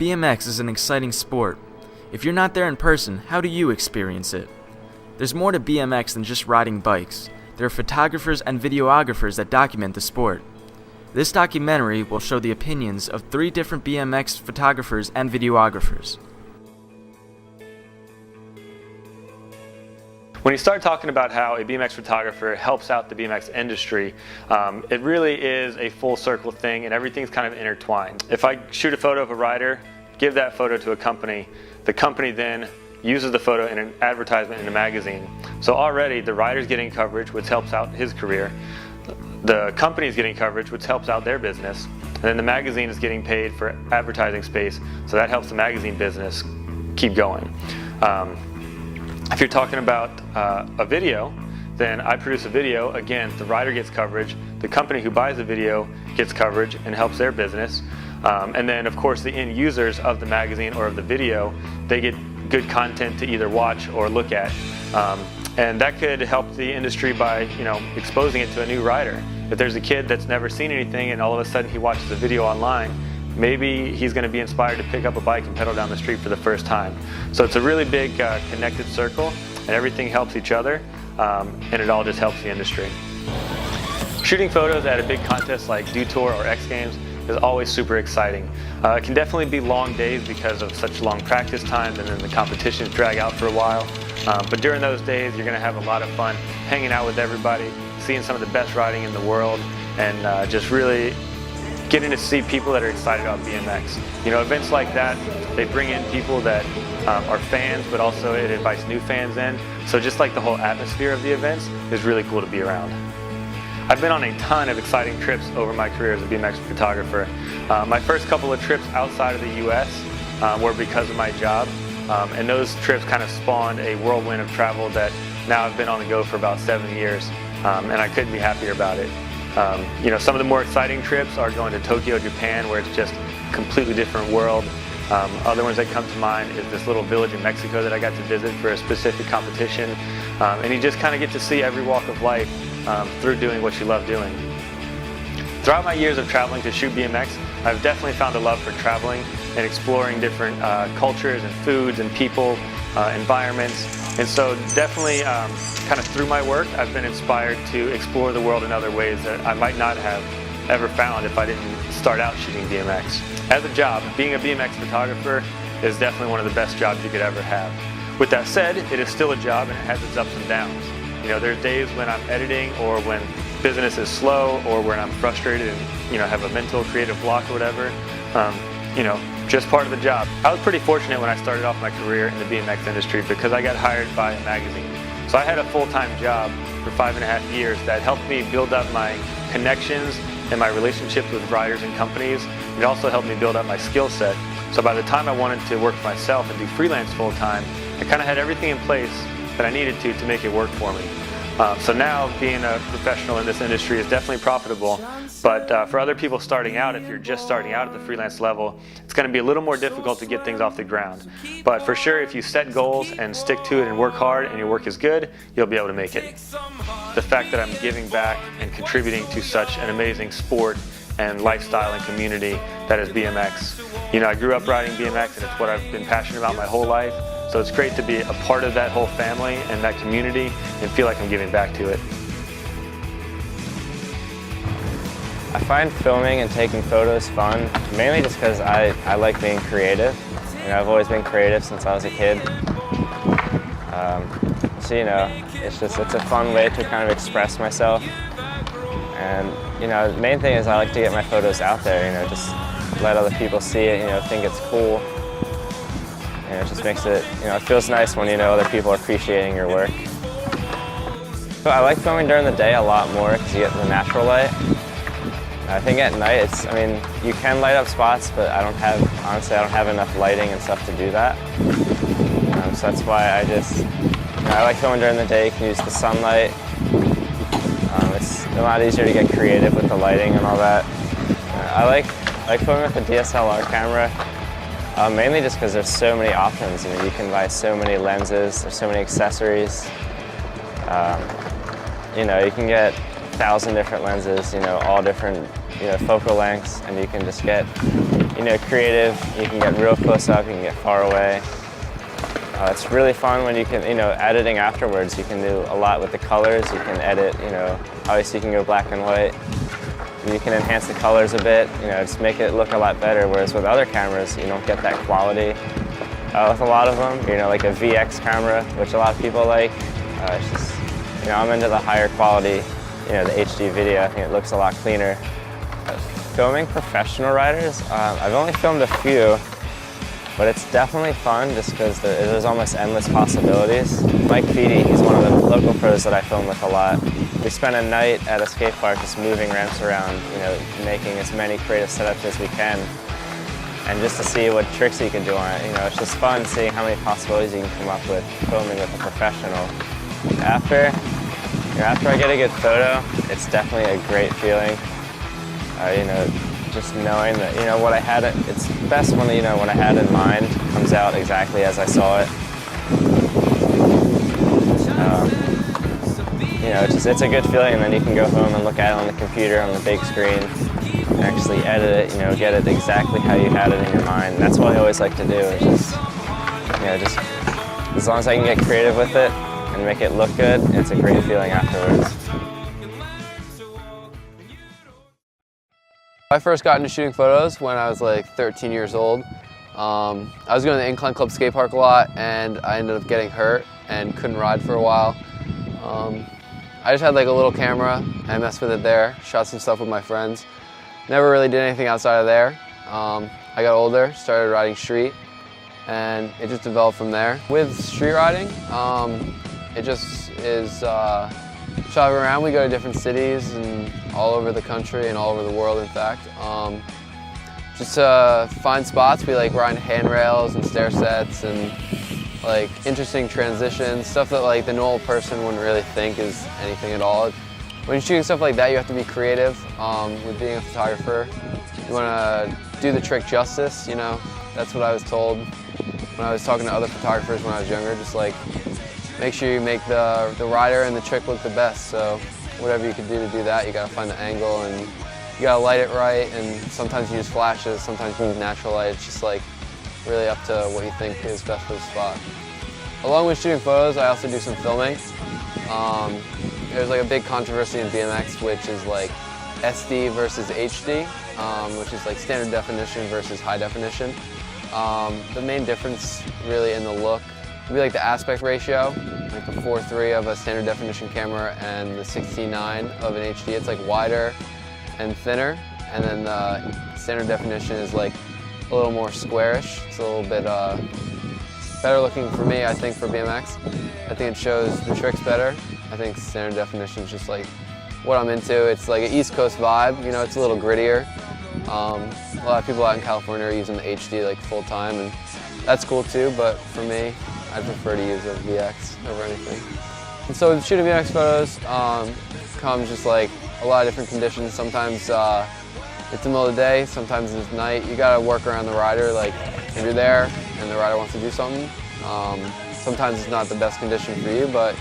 BMX is an exciting sport. If you're not there in person, how do you experience it? There's more to BMX than just riding bikes. There are photographers and videographers that document the sport. This documentary will show the opinions of 3 different BMX photographers and videographers. When you start talking about how a BMX photographer helps out the BMX industry, it really is a full circle thing and everything's kind of intertwined. If I shoot a photo of a rider, give that photo to a company, the company then uses the photo in an advertisement in a magazine. So already the rider's getting coverage, which helps out his career. The company's getting coverage, which helps out their business. And then the magazine is getting paid for advertising space, so that helps the magazine business keep going. If you're talking about a video, then I produce a video. Again, the rider gets coverage, the company who buys the video gets coverage and helps their business. And then of course the end users of the magazine or of the video, they get good content to either watch or look at. And that could help the industry by, exposing it to a new rider. If there's a kid that's never seen anything and all of a sudden he watches a video online, maybe he's going to be inspired to pick up a bike and pedal down the street for the first time. So it's a really big connected circle, and everything helps each other, and it all just helps the industry. Shooting photos at a big contest like Dew Tour or X Games is always super exciting. It can definitely be long days because of such long practice times, and then the competitions drag out for a while. But during those days, you're going to have a lot of fun hanging out with everybody, seeing some of the best riding in the world, and just really getting to see people that are excited about BMX. Events like that, they bring in people that are fans, but also it invites new fans in. So just like the whole atmosphere of the events is really cool to be around. I've been on a ton of exciting trips over my career as a BMX photographer. My first couple of trips outside of the US were because of my job, and those trips kind of spawned a whirlwind of travel that now I've been on the go for about 7 years, and I couldn't be happier about it. Some of the more exciting trips are going to Tokyo, Japan, where it's just a completely different world. Other ones that come to mind is this little village in Mexico that I got to visit for a specific competition. And you just kind of get to see every walk of life through doing what you love doing. Throughout my years of traveling to shoot BMX, I've definitely found a love for traveling and exploring different cultures and foods and people, environments. And so definitely kind of through my work, I've been inspired to explore the world in other ways that I might not have ever found if I didn't start out shooting BMX. As a job, being a BMX photographer is definitely one of the best jobs you could ever have. With that said, it is still a job and it has its ups and downs. There's days when I'm editing or when business is slow or when I'm frustrated and have a mental creative block or whatever. Just part of the job. I was pretty fortunate when I started off my career in the BMX industry because I got hired by a magazine. So I had a full-time job for 5.5 years that helped me build up my connections and my relationships with riders and companies. It also helped me build up my skill set. So by the time I wanted to work for myself and do freelance full-time, I kind of had everything in place that I needed to make it work for me. So now being a professional in this industry is definitely profitable, but for other people starting out, if you're just starting out at the freelance level, it's going to be a little more difficult to get things off the ground. But for sure, if you set goals and stick to it and work hard and your work is good, you'll be able to make it. The fact that I'm giving back and contributing to such an amazing sport and lifestyle and community that is BMX. I grew up riding BMX and it's what I've been passionate about my whole life. So it's great to be a part of that whole family and that community and feel like I'm giving back to it. I find filming and taking photos fun, mainly just because I like being creative. I've always been creative since I was a kid. It's a fun way to kind of express myself. And the main thing is I like to get my photos out there, just let other people see it, think it's cool. It just makes it, it feels nice when other people are appreciating your work. So I like filming during the day a lot more because you get the natural light. I think at night you can light up spots, but honestly I don't have enough lighting and stuff to do that. So that's why I like filming during the day. You can use the sunlight. It's a lot easier to get creative with the lighting and all that. I like filming with the DSLR camera. Mainly just because there's so many options. You can buy so many lenses, there's so many accessories. You can get 1,000 different lenses, all different focal lengths, and you can just get you know, creative. You can get real close up, you can get far away. It's really fun when you can, you know, editing afterwards. You can do a lot with the colors. You can edit, you know, obviously you can go black and white. You can enhance the colors a bit, you know, just make it look a lot better. Whereas with other cameras, you don't get that quality. With a lot of them, you know, like a VX camera, which a lot of people like. It's just, you know, I'm into the higher quality, you know, the HD video. I think it looks a lot cleaner. Filming professional riders, I've only filmed a few. But it's definitely fun just because there's almost endless possibilities. Mike Feedy, he's one of the local pros that I film with a lot. We spent a night at a skate park just moving ramps around, you know, making as many creative setups as we can. And just to see what tricks you can do on it, you know, it's just fun seeing how many possibilities you can come up with filming with a professional. After I get a good photo, it's definitely a great feeling. You know, just knowing that, you know, what I had, it's best when, you know, what I had in mind comes out exactly as I saw it. You know, it's a good feeling, and then you can go home and look at it on the computer, on the big screen, and actually edit it, you know, get it exactly how you had it in your mind. And that's what I always like to do, is just, you know, just as long as I can get creative with it and make it look good, it's a great feeling afterwards. I first got into shooting photos when I was like 13 years old. I was going to the Incline Club skate park a lot, and I ended up getting hurt and couldn't ride for a while. I just had like a little camera. I messed with it there, shot some stuff with my friends. Never really did anything outside of there. I got older, started riding street, and it just developed from there. With street riding, it just is shopping around. We go to different cities and all over the country and all over the world, in fact. Just to find spots, we like ride handrails and stair sets and like interesting transitions, stuff that like the normal person wouldn't really think is anything at all. When you're shooting stuff like that, you have to be creative. With being a photographer, you want to do the trick justice, you know. That's what I was told when I was talking to other photographers when I was younger. Just like make sure you make the rider and the trick look the best. So whatever you can do to do that, you got to find the angle and you got to light it right. And sometimes you use flashes, sometimes you use natural light. It's just like really up to what you think is best for the spot. Along with shooting photos, I also do some filming. There's like a big controversy in BMX, which is like SD versus HD, which is like standard definition versus high definition. The main difference really in the look would be like the aspect ratio, like the 4:3 of a standard definition camera and the 16:9 of an HD. It's like wider and thinner, and then the standard definition is like a little more squarish. It's a little bit better looking for me, I think, for BMX. I think it shows the tricks better. I think standard definition is just like what I'm into. It's like an East Coast vibe, you know, it's a little grittier. A lot of people out in California are using the HD like full time, and that's cool too, but for me, I prefer to use a VX over anything. And so with shooting VX photos comes just like a lot of different conditions. Sometimes it's the middle of the day, sometimes it's night. You gotta work around the rider, like if you're there and the rider wants to do something. Sometimes it's not the best condition for you, but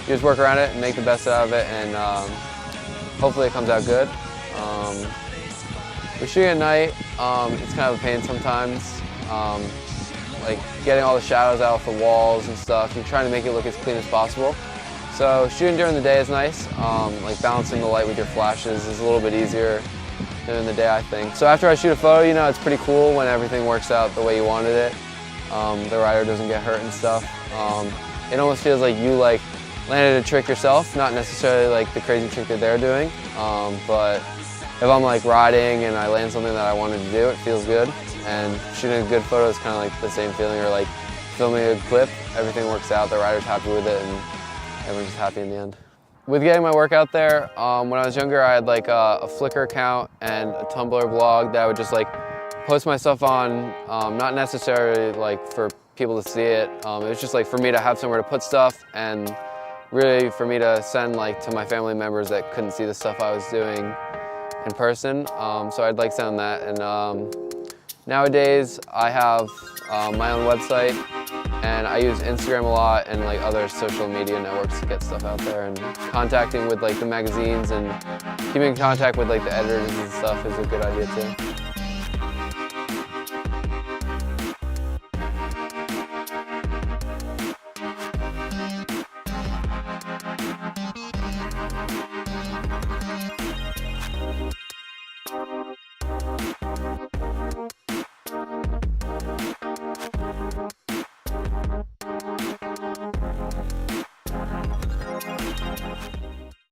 you just work around it and make the best out of it, and hopefully it comes out good. With shooting at night, it's kind of a pain sometimes. Like getting all the shadows out of the walls and stuff, and trying to make it look as clean as possible. So shooting during the day is nice. Like balancing the light with your flashes is a little bit easier than in the day, I think. So after I shoot a photo, you know, it's pretty cool when everything works out the way you wanted it. The rider doesn't get hurt and stuff. It almost feels like you like landed a trick yourself, not necessarily like the crazy trick that they're doing. But if I'm like riding and I land something that I wanted to do, it feels good. And shooting a good photo is kind of like the same feeling, or like filming a clip, everything works out, the rider's happy with it, and everyone's just happy in the end. With getting my work out there, when I was younger, I had like a Flickr account and a Tumblr blog that I would just like post my stuff on, not necessarily like for people to see it. It was just like for me to have somewhere to put stuff, and really for me to send like to my family members that couldn't see the stuff I was doing in person. So I'd like send that, and nowadays I have my own website, and I use Instagram a lot and like other social media networks to get stuff out there, and contacting with like the magazines and keeping in contact with like the editors and stuff is a good idea too.